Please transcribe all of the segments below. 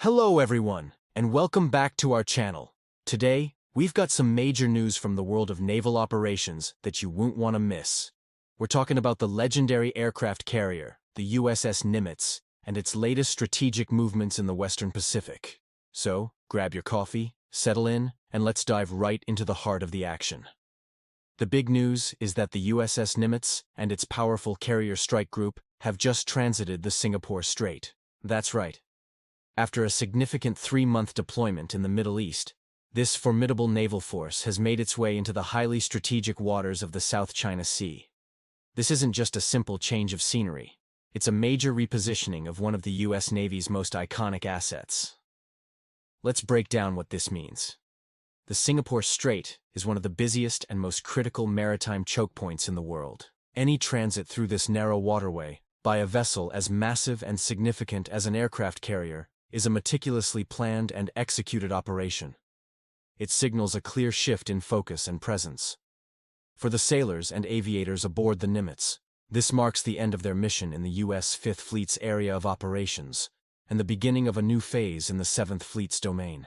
Hello everyone, and welcome back to our channel. Today, we've got some major news from the world of naval operations that you won't want to miss. We're talking about the legendary aircraft carrier, the USS nNIMITZ, and its latest strategic movements in the Western Pacific. So, grab your coffee, settle in, and let's dive right into the heart of the action. The big news is that the USS nNIMITZ and its powerful carrier strike group have just transited the Singapore Strait. That's right. After a significant 3-month deployment in the Middle East, this formidable naval force has made its way into the highly strategic waters of the South China Sea. This isn't just a simple change of scenery. It's a major repositioning of one of the U.S. Navy's most iconic assets. Let's break down what this means. The Singapore Strait is one of the busiest and most critical maritime choke points in the world. Any transit through this narrow waterway, by a vessel as massive and significant as an aircraft carrier, is a meticulously planned and executed operation. It signals a clear shift in focus and presence. For the sailors and aviators aboard the nNIMITZ, this marks the end of their mission in the U.S. Fifth Fleet's area of operations, and the beginning of a new phase in the Seventh Fleet's domain.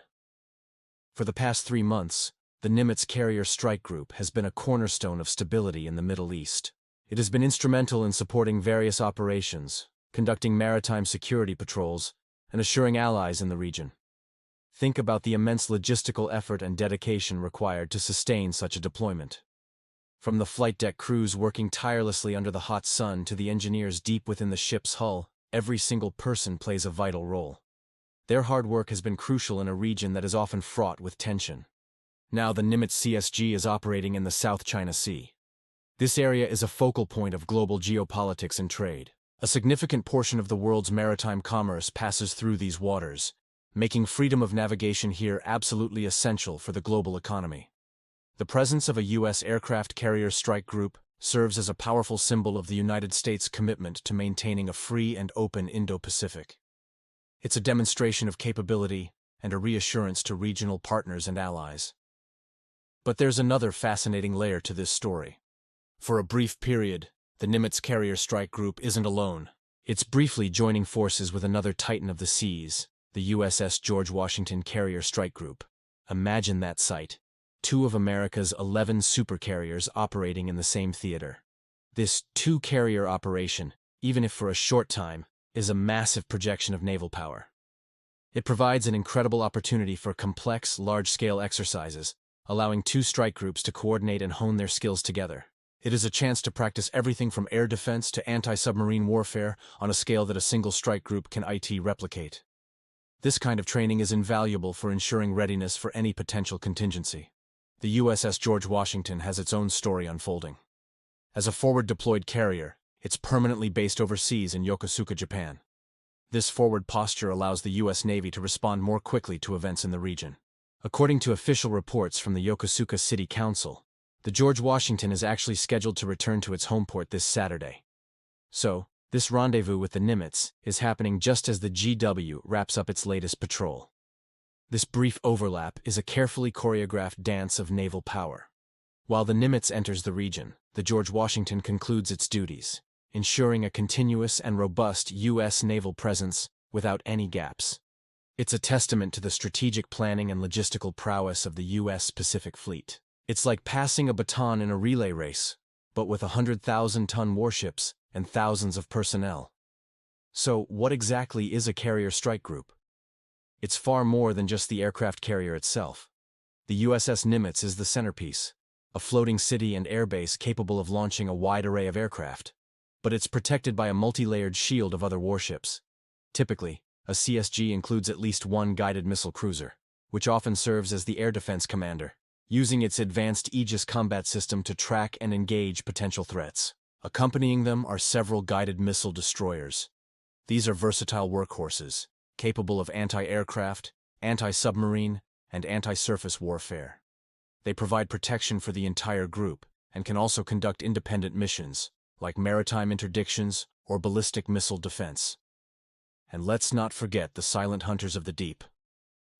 For the past 3 months, the nNIMITZ Carrier Strike Group has been a cornerstone of stability in the Middle East. It has been instrumental in supporting various operations, conducting maritime security patrols, and assuring allies in the region. Think about the immense logistical effort and dedication required to sustain such a deployment. From the flight deck crews working tirelessly under the hot sun to the engineers deep within the ship's hull, every single person plays a vital role. Their hard work has been crucial in a region that is often fraught with tension. Now the nNIMITZ CSG is operating in the South China Sea. This area is a focal point of global geopolitics and trade. A significant portion of the world's maritime commerce passes through these waters, making freedom of navigation here absolutely essential for the global economy. The presence of a U.S. aircraft carrier strike group serves as a powerful symbol of the United States' commitment to maintaining a free and open Indo-Pacific. It's a demonstration of capability and a reassurance to regional partners and allies. But there's another fascinating layer to this story. For a brief period, the nNIMITZ Carrier Strike Group isn't alone. It's briefly joining forces with another titan of the seas, the USS George Washington Carrier Strike Group. Imagine that sight. 2 of America's 11 supercarriers operating in the same theater. This 2-carrier operation, even if for a short time, is a massive projection of naval power. It provides an incredible opportunity for complex, large-scale exercises, allowing 2 strike groups to coordinate and hone their skills together. It is a chance to practice everything from air defense to anti-submarine warfare on a scale that a single strike group can replicate. This kind of training is invaluable for ensuring readiness for any potential contingency. The USS George Washington has its own story unfolding. As a forward-deployed carrier, it's permanently based overseas in Yokosuka, Japan. This forward posture allows the U.S. Navy to respond more quickly to events in the region. According to official reports from the Yokosuka City Council, the George Washington is actually scheduled to return to its home port this Saturday. So, this rendezvous with the nNIMITZ is happening just as the GW wraps up its latest patrol. This brief overlap is a carefully choreographed dance of naval power. While the nNIMITZ enters the region, the George Washington concludes its duties, ensuring a continuous and robust U.S. naval presence without any gaps. It's a testament to the strategic planning and logistical prowess of the U.S. Pacific Fleet. It's like passing a baton in a relay race, but with 100,000-ton warships and thousands of personnel. So, what exactly is a carrier strike group? It's far more than just the aircraft carrier itself. The USS nNIMITZ is the centerpiece, a floating city and airbase capable of launching a wide array of aircraft. But it's protected by a multi-layered shield of other warships. Typically, a CSG includes at least 1 guided missile cruiser, which often serves as the air defense commander, using its advanced Aegis combat system to track and engage potential threats. Accompanying them are several guided missile destroyers. These are versatile workhorses, capable of anti-aircraft, anti-submarine, and anti-surface warfare. They provide protection for the entire group and can also conduct independent missions, like maritime interdictions or ballistic missile defense. And let's not forget the silent hunters of the deep.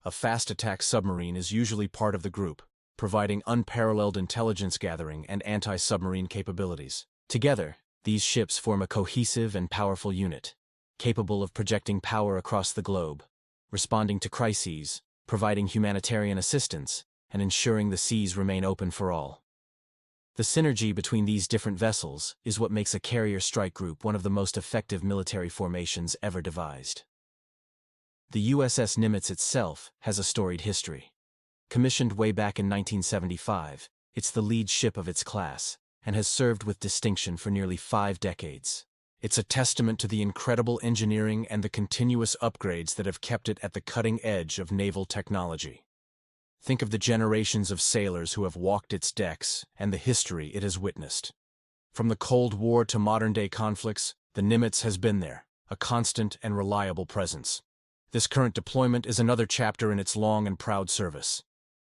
A fast attack submarine is usually part of the group, providing unparalleled intelligence gathering and anti-submarine capabilities. Together, these ships form a cohesive and powerful unit, capable of projecting power across the globe, responding to crises, providing humanitarian assistance, and ensuring the seas remain open for all. The synergy between these different vessels is what makes a carrier strike group one of the most effective military formations ever devised. The USS nNIMITZ itself has a storied history. Commissioned way back in 1975, it's the lead ship of its class, and has served with distinction for nearly 5 decades. It's a testament to the incredible engineering and the continuous upgrades that have kept it at the cutting edge of naval technology. Think of the generations of sailors who have walked its decks and the history it has witnessed. From the Cold War to modern-day conflicts, the nNIMITZ has been there, a constant and reliable presence. This current deployment is another chapter in its long and proud service.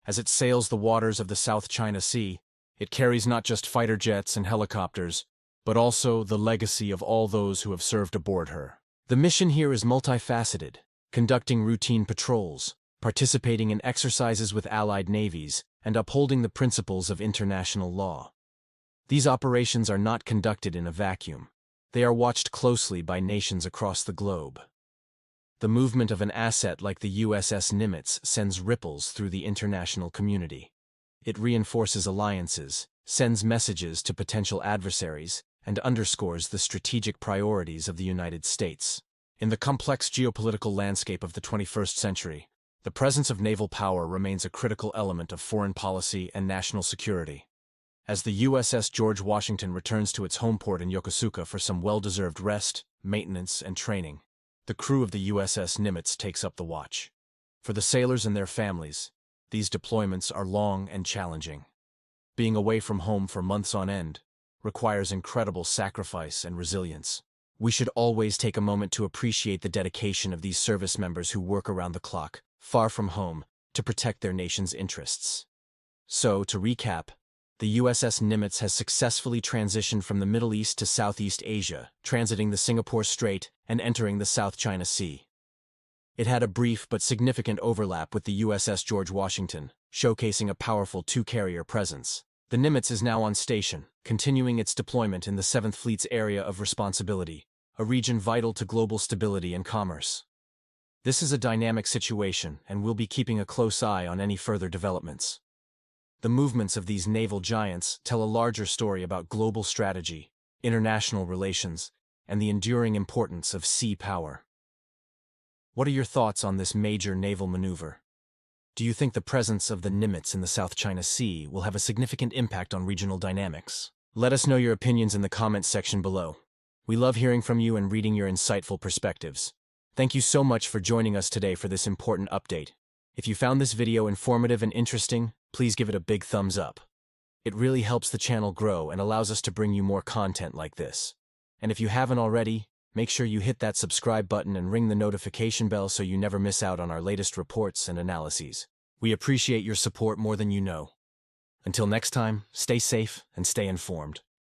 As it sails the waters of the South China Sea, it carries not just fighter jets and helicopters, but also the legacy of all those who have served aboard her. The mission here is multifaceted, conducting routine patrols, participating in exercises with allied navies, and upholding the principles of international law. These operations are not conducted in a vacuum. They are watched closely by nations across the globe. The movement of an asset like the USS nNIMITZ sends ripples through the international community. It reinforces alliances, sends messages to potential adversaries, and underscores the strategic priorities of the United States. In the complex geopolitical landscape of the 21st century, the presence of naval power remains a critical element of foreign policy and national security. As the USS George Washington returns to its home port in Yokosuka for some well-deserved rest, maintenance, and training, the crew of the USS nNIMITZ takes up the watch. For the sailors and their families, these deployments are long and challenging. Being away from home for months on end requires incredible sacrifice and resilience. We should always take a moment to appreciate the dedication of these service members who work around the clock, far from home, to protect their nation's interests. So, to recap, the USS nNIMITZ has successfully transitioned from the Middle East to Southeast Asia, transiting the Singapore Strait and entering the South China Sea. It had a brief but significant overlap with the USS George Washington, showcasing a powerful 2-carrier presence. The nNIMITZ is now on station, continuing its deployment in the 7th Fleet's area of responsibility, a region vital to global stability and commerce. This is a dynamic situation, and we'll be keeping a close eye on any further developments. The movements of these naval giants tell a larger story about global strategy, international relations, and the enduring importance of sea power. What are your thoughts on this major naval maneuver? Do you think the presence of the nNIMITZ in the South China Sea will have a significant impact on regional dynamics? Let us know your opinions in the comments section below. We love hearing from you and reading your insightful perspectives. Thank you so much for joining us today for this important update. If you found this video informative and interesting, please give it a big thumbs up. It really helps the channel grow and allows us to bring you more content like this. And if you haven't already, make sure you hit that subscribe button and ring the notification bell so you never miss out on our latest reports and analyses. We appreciate your support more than you know. Until next time, stay safe and stay informed.